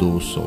200,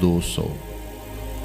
200,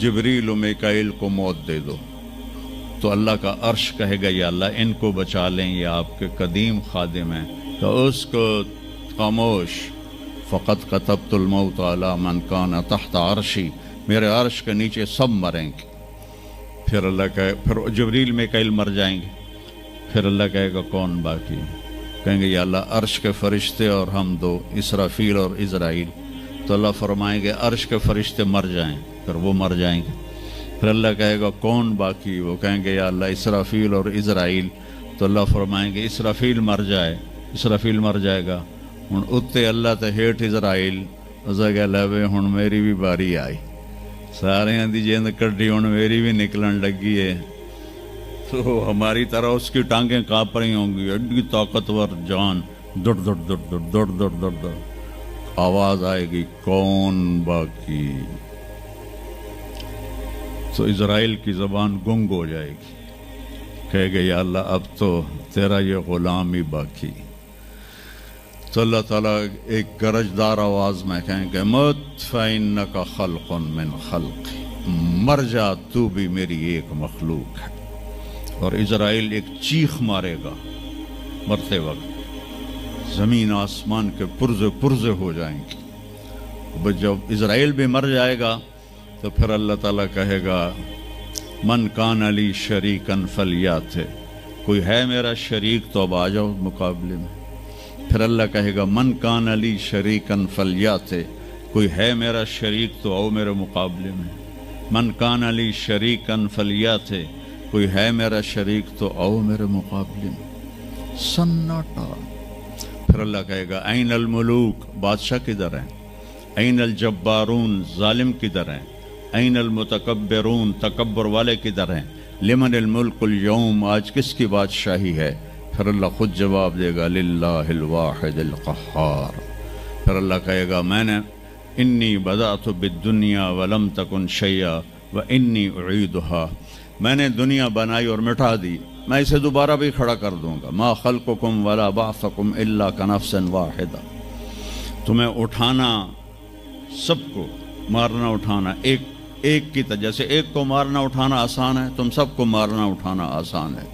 جبریل و میکائیل کو موت دے دو، تو اللہ کا عرش کہے گا یا اللہ ان کو بچا لیں، یہ آپ کے قدیم خادم ہیں، تو اس کو خاموش، فقط کتبت الموت علی من کان تحت عرشی، میرے عرش کے نیچے سب مریں گے۔ پھر اللہ کہے، پھر جبریل میکائیل مر جائیں گے، پھر اللہ کہے گا کون باقی؟ کہیں گے یا اللہ عرش کے فرشتے اور ہم دو، اسرافیل اور عزرائیل۔ تو اللہ فرمائیں گے عرش کے فرشتے مر جائیں، پھر وہ مر جائیں گے۔ پھر اللہ کہے گا کون باقی؟ وہ کہیں گے یا اللہ اسرافیل اور عزرائیل۔ تو اللہ فرمائیں گے اسرافیل مر جائے، اسرافیل مر جائے گا، ہن اتے اللہ تے ہیٹھ عزرائیل، اسا کہ لے ہن میری بھی باری آئی، سارے دی جیند کڈی ہن میری بھی نکلن لگی ہے۔ تو ہماری طرح اس کی ٹانگیں کانپ رہی ہوں گی، ایڈی طاقتور جان، دڑ دڑ دڑ دڑ دڑ دڑ دڑ دڑ، آواز آئے گی کون باقی؟ تو اسرائیل کی زبان گنگ ہو جائے گی، کہے گا یا اللہ اب تو تیرا یہ غلام ہی باقی۔ تو اللہ تعالیٰ ایک گرجدار آواز میں کہیں گے مت فإنک خلق من خلق، مر جا تو بھی میری ایک مخلوق ہے۔ اور اسرائیل ایک چیخ مارے گا مرتے وقت، زمین آسمان کے پرزے پرزے ہو جائیں گے۔ جب اسرائیل بھی مر جائے گا تو پھر اللہ تعالیٰ کہے گا من کان علی شریکن فلیات، کوئی ہے میرا شریک تو اب آ جاؤ مقابلے میں۔ پھر اللہ کہے گا من کان علی شریکن فلیات، کوئی ہے میرا شریک تو آؤ میرے مقابلے میں۔ من کان علی شریکن فلیات، کوئی ہے میرا شریک تو آؤ میرے مقابلے میں۔ سناٹا۔ پھر اللہ کہے گا این الملوک، بادشاہ کدھر ہیں؟ این الجبارون، ظالم کدھر ہیں؟ این المتکبرون، تکبر والے کدھر ہیں؟ لمن الملک اليوم، آج کس کی بادشاہی ہے؟ پھر اللہ خود جواب دے گا للہ الواحد القہار۔ پھر اللہ کہے گا میں نے انی بدأت بالدنیا ولم تکن شیئا وانی اعیدها، میں نے دنیا بنائی اور مٹا دی، میں اسے دوبارہ بھی کھڑا کر دوں گا۔ ما خلقکم ولا بعثکم الا کنفس واحدہ، تمہیں اٹھانا، سب کو مارنا اٹھانا ایک کی طرح، جیسے ایک کو مارنا اٹھانا آسان ہے، تم سب کو مارنا اٹھانا آسان ہے۔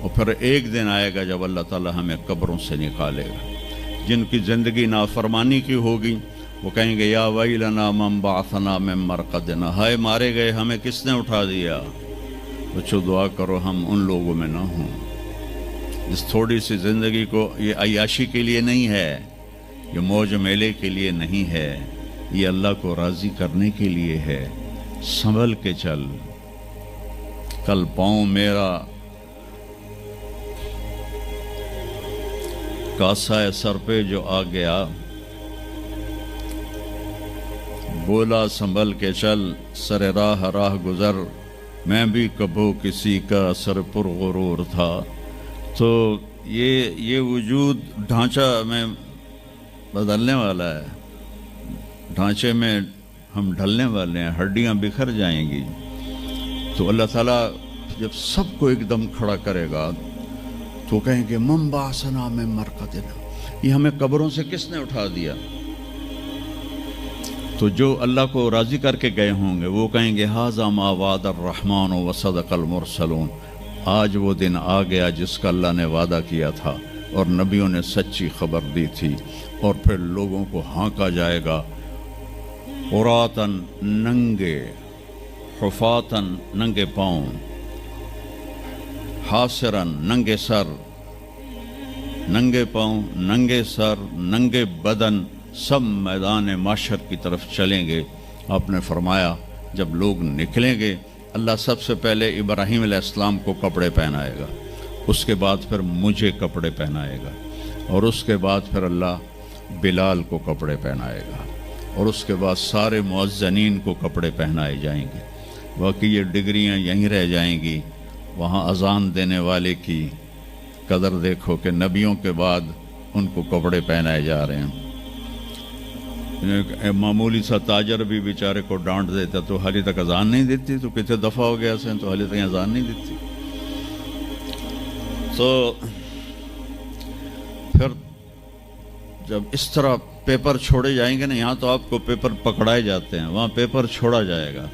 اور پھر ایک دن آئے گا جب اللہ تعالیٰ ہمیں قبروں سے نکالے گا۔ جن کی زندگی نافرمانی کی ہوگی وہ کہیں گے یا ویلنا من بعثنا من مرقدنا، ہائے مارے گئے ہمیں کس نے اٹھا دیا؟ بچو دعا کرو ہم ان لوگوں میں نہ ہوں۔ اس تھوڑی سی زندگی کو، یہ عیاشی کے لیے نہیں ہے، یہ موج میلے کے لیے نہیں ہے، یہ اللہ کو راضی کرنے کے لیے ہے۔ سنبھل کے چل، کل پاؤں میرا کاسا سر پہ جو آ گیا، بولا سنبھل کے چل سر راہ راہ گزر، میں بھی کبھو کسی کا سر پر غرور تھا۔ تو یہ وجود ڈھانچہ میں بدلنے والا ہے، ڈھانچے میں ہم ڈھلنے والے ہیں، ہڈیاں بکھر جائیں گی۔ تو اللہ تعالیٰ جب سب کو ایک دم کھڑا کرے گا تو کہیں گے من بعثنا من مرقدنا، یہ ہمیں قبروں سے کس نے اٹھا دیا؟ تو جو اللہ کو راضی کر کے گئے ہوں گے وہ کہیں گے ھذا ما وعد الرحمن وصدق المرسلون، آج وہ دن آ گیا جس کا اللہ نے وعدہ کیا تھا اور نبیوں نے سچی خبر دی تھی۔ اور پھر لوگوں کو ہانکا جائے گا عراۃً، ننگے، حفاتً، ننگے پاؤں، حاسراً، ننگے سر، ننگے پاؤں، ننگے سر، ننگے بدن، سب میدان معاشر کی طرف چلیں گے۔ آپ نے فرمایا جب لوگ نکلیں گے اللہ سب سے پہلے ابراہیم علیہ السلام کو کپڑے پہنائے گا، اس کے بعد پھر مجھے کپڑے پہنائے گا، اور اس کے بعد پھر اللہ بلال کو کپڑے پہنائے گا، اور اس کے بعد سارے مؤذنین کو کپڑے پہنائے جائیں گے۔ باقی یہ ڈگریاں یہیں رہ جائیں گی۔ وہاں اذان دینے والے کی قدر دیکھو کہ نبیوں کے بعد ان کو کپڑے پہنائے جا رہے ہیں۔ معمولی سا تاجر بھی بیچارے کو ڈانٹ دیتا تو حالی تک اذان نہیں دیتی، تو کتنے دفعہ ہو گیا سے تو حالی تک اذان نہیں دیتی۔ تو پھر جب اس طرح پیپر چھوڑے جائیں گے نا، یہاں تو آپ کو پیپر پکڑائے جاتے ہیں، وہاں پیپر چھوڑا جائے گا،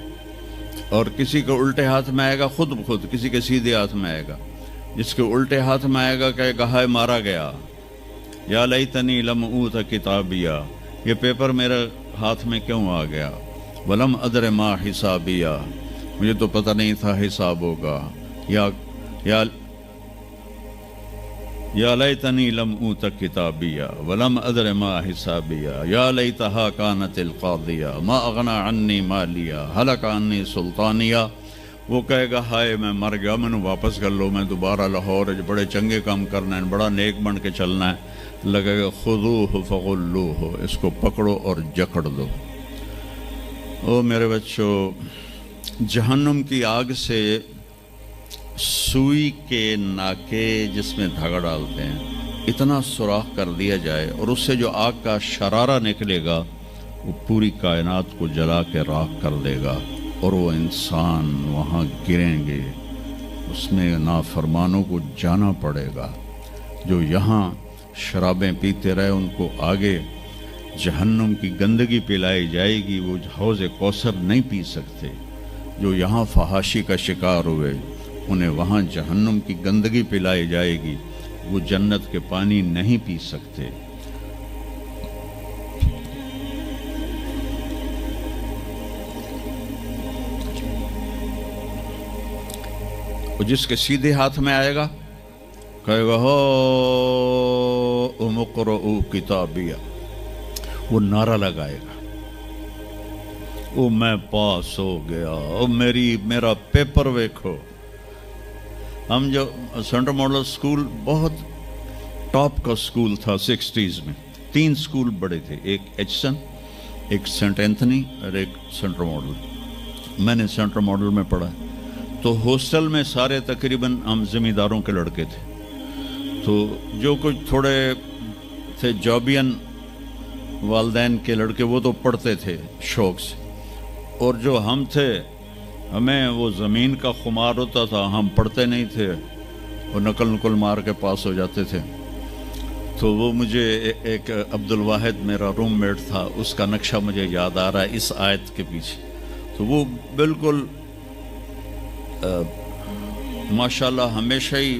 اور کسی کے الٹے ہاتھ میں آئے گا خود بخود، کسی کے سیدھے ہاتھ میں آئے گا. جس کے الٹے ہاتھ میں آئے گا کہے گا ہائے مارا گیا، یا لیتنی لم اوت کتابیہ، یہ پیپر میرے ہاتھ میں کیوں آ گیا، ولم ادر ما حسابیہ، مجھے تو پتہ نہیں تھا حساب ہوگا، یا لیتنی لم اوت کتابیہ ولم ادر ما حسابیہ، یا لیتہا کانت القاضیہ ما اغنی عنی مالیہ ہلک عنی سلطانیہ. وہ کہے گا ہائے میں مر گیا، میں نے واپس کر لو، میں دوبارہ لاہور بڑے چنگے کام کرنا ہے، بڑا نیک بن کے چلنا ہے. لگے گا خذوہ فغلوہ، اس کو پکڑو اور جکڑ دو. او میرے بچوں، جہنم کی آگ سے سوئی کے ناکے جس میں دھاگا ڈالتے ہیں اتنا سوراخ کر دیا جائے، اور اس سے جو آگ کا شرارہ نکلے گا وہ پوری کائنات کو جلا کے راکھ کر دے گا، اور وہ انسان وہاں گریں گے، اس میں نافرمانوں کو جانا پڑے گا. جو یہاں شرابیں پیتے رہے ان کو آگے جہنم کی گندگی پلائی جائے گی، وہ حوض کوثر نہیں پی سکتے. جو یہاں فحاشی کا شکار ہوئے انہیں وہاں جہنم کی گندگی پلائی جائے گی، وہ جنت کے پانی نہیں پی سکتے. جس کے سیدھے ہاتھ میں آئے گا کہے گا ہو اقرؤ کتابیہ، وہ نعرہ لگائے گا، او میں پاس ہو گیا، او میرا پیپر ویکھو. ہم جو سینٹرل ماڈل سکول بہت ٹاپ کا سکول تھا 60s میں، 3 سکول بڑے تھے، ایک ایچسن، ایک سینٹ اینتھنی اور ایک سینٹرل ماڈل. میں نے سینٹرل ماڈل میں پڑھا، تو ہاسٹل میں سارے تقریباً ہم زمینداروں کے لڑکے تھے. تو جو کچھ تھوڑے تھے جابین والدین کے لڑکے وہ تو پڑھتے تھے شوق سے، اور جو ہم تھے ہمیں وہ زمین کا خمار ہوتا تھا، ہم پڑھتے نہیں تھے اور نقل مار کے پاس ہو جاتے تھے. تو وہ مجھے ایک عبد الواحد میرا روم میٹ تھا، اس کا نقشہ مجھے یاد آ رہا ہے اس آیت کے پیچھے. تو وہ بالکل ماشاءاللہ ہمیشہ ہی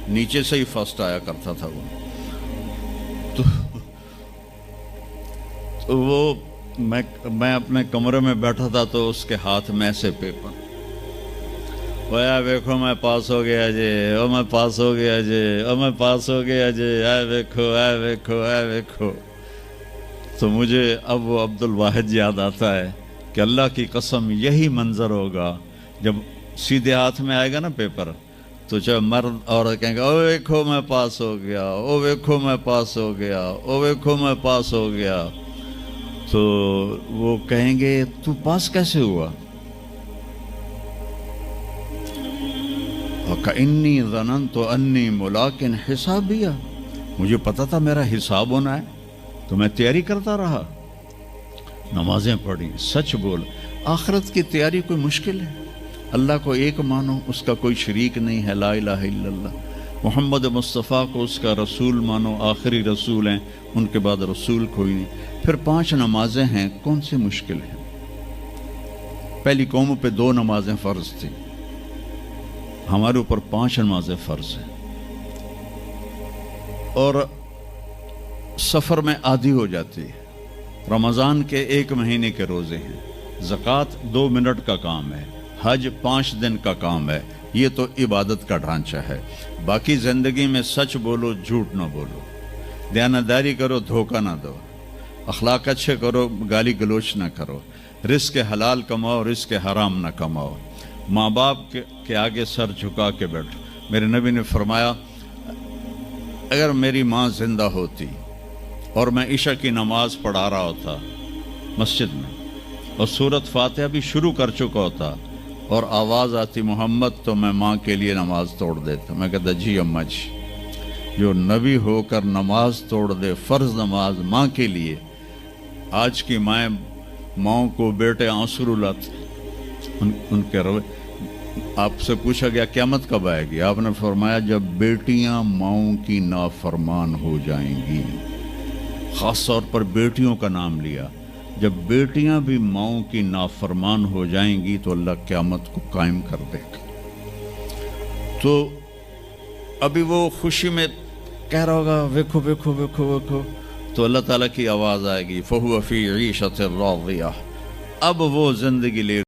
نیچے سے ہی فرسٹ آیا کرتا تھا. تو وہ میں اپنے کمرے میں بیٹھا تھا تو اس کے ہاتھ میں سے پیپر، ویا ویکھو میں پاس ہو گیا جی، او میں پاس ہو گیا جی، او میں پاس ہو گیا جی، اے ویکھو اے ویکھو اے ویکھو. تو مجھے اب وہ عبد الواحد یاد آتا ہے کہ اللہ کی قسم یہی منظر ہوگا جب سیدھے ہاتھ میں آئے گا نا پیپر، تو چاہے مرد عورت کہیں گے او ویکھو میں پاس ہو گیا، او ویکھو میں پاس ہو گیا، او ویکھو میں پاس ہو گیا. تو وہ کہیں گے تو پاس کیسے ہوا؟ وَكَإِنِّي ظَنَنْتُ أَنِّي مُلَاقٍ حِسَابِيَّ، مجھے پتا تھا میرا حساب ہونا ہے تو میں تیاری کرتا رہا، نمازیں پڑھی، سچ بول. آخرت کی تیاری کوئی مشکل ہے؟ اللہ کو ایک مانو، اس کا کوئی شریک نہیں ہے، لا الہ الا اللہ. محمد مصطفیٰ کو اس کا رسول مانو، آخری رسول ہیں، ان کے بعد رسول کوئی نہیں. پھر 5 نمازیں ہیں، کون سی مشکل ہے؟ پہلی قوموں پہ 2 نمازیں فرض تھی، ہمارے اوپر 5 نمازیں فرض ہیں. اور سفر میں آدھی ہو جاتی ہے. رمضان کے 1 مہینے کے روزے ہیں، زکوٰۃ 2 منٹ کا کام ہے، حج 5 دن کا کام ہے. یہ تو عبادت کا ڈھانچہ ہے. باقی زندگی میں سچ بولو، جھوٹ نہ بولو، دیانتداری کرو، دھوکہ نہ دو، اخلاق اچھے کرو، گالی گلوچ نہ کرو، رزق حلال کماؤ، رزق حرام نہ کماؤ، ماں باپ کے آگے سر جھکا کے بیٹھو. میرے نبی نے فرمایا اگر میری ماں زندہ ہوتی اور میں عشاء کی نماز پڑھا رہا ہوتا مسجد میں اور سورۃ فاتحہ بھی شروع کر چکا ہوتا اور آواز آتی محمد، تو میں ماں کے لیے نماز توڑ دیتا. میں کہتا جی اماں جی، جو نبی ہو کر نماز توڑ دے، فرض نماز ماں کے لیے. آج کی ماؤں کو بیٹے آنسو رلاتے ان کے روے. آپ سے پوچھا گیا قیامت کب آئے گی؟ آپ نے فرمایا جب بیٹیاں ماؤں کی نافرمان ہو جائیں گی. خاص طور پر بیٹیوں کا نام لیا. جب بیٹیاں بھی ماؤں کی نافرمان ہو جائیں گی تو اللہ قیامت کو قائم کر دے گا. تو ابھی وہ خوشی میں کہہ رہا ہوگا ویکھو ویکھو ویکھو ویکھو، تو اللہ تعالیٰ کی آواز آئے گی فَهُوَ فِي عِيشَةٍ رَاضِيَةٍ، اب وہ زندگی لے